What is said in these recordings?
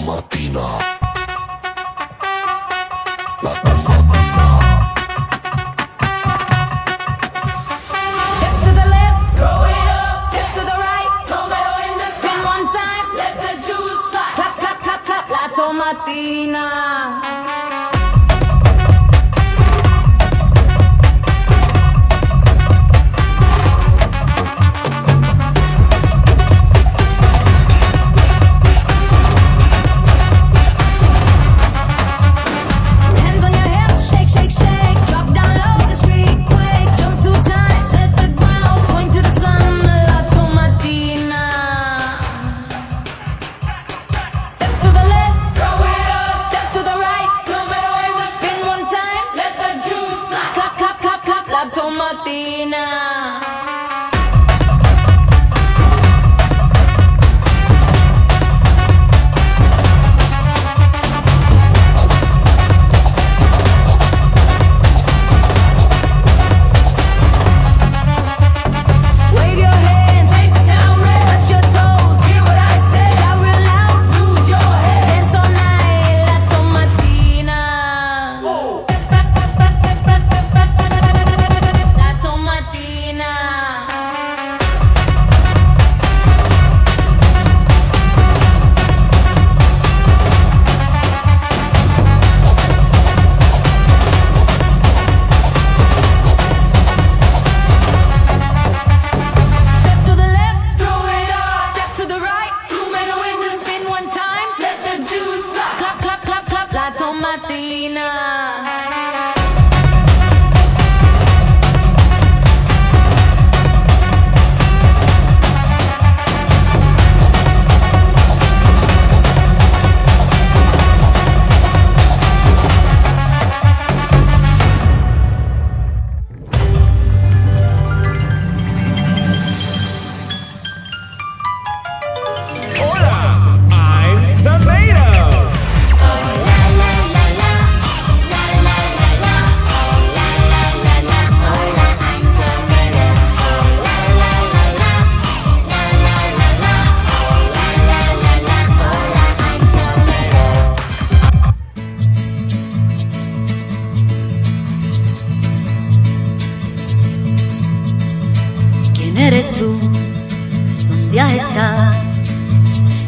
tomatina. La tomatina. Step to the left, throw it up. Step to the right, tomato in the spin one time. Let the juice fly. Clap, clap, clap, clap, la tomatina.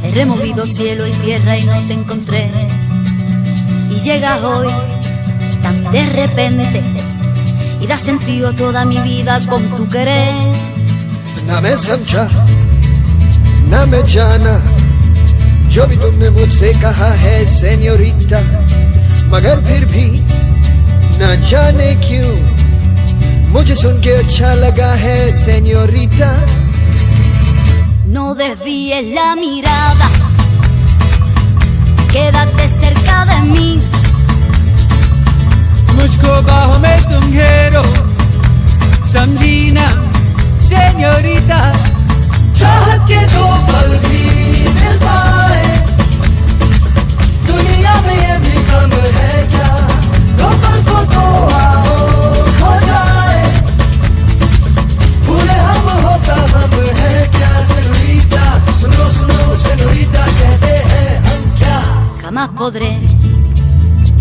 He removido cielo y tierra y no te encontré. Y llegas hoy tan de repente y das sentido a toda mi vida con tu querer. ना मैं समझा ना मैं जाना जो भी तुमने मुझसे कहा है सेन्योरिटा, मगर फिर भी न जाने क्यों मुझे सुन के अच्छा लगा है senorita. No desvíes la mirada, quédate cerca de mí. मुझको बाहों में तुम घेरो, समझी ना सेन्योरिटा. चाहत के दो पल भी मिल पाए दुनिया में ये भी कम है क्या, दो पल को तो आओ खो जाए, भूले हम होता हम है क्या सेनोरिटा. सुनो सुनो सेनोरिटा कहते हैं हम क्या. Jamás podré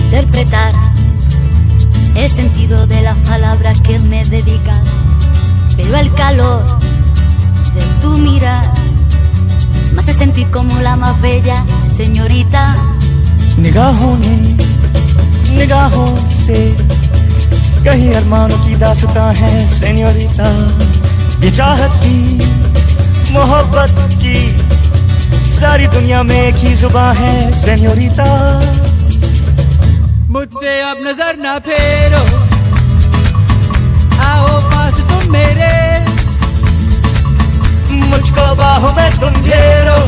interpretar el sentido de las palabras que me dedicas, pero el calor de tu mirar me hace sentir como la más bella señorita. निगाहों ने निगाहों से कहीं अरमानों की दास्तां है सेन्योरिटा. ये चाहत की मोहब्बत की सारी दुनिया में एक ही जुबान है सेन्योरिटा. मुझसे अब नजर ना फेरो, आओ पास तुम मेरे, मुझको बाहों में तुम घेरो,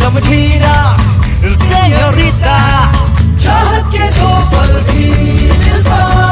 समझी ना सेन्योरिटा. चाहत के दो पल भी मिल पाए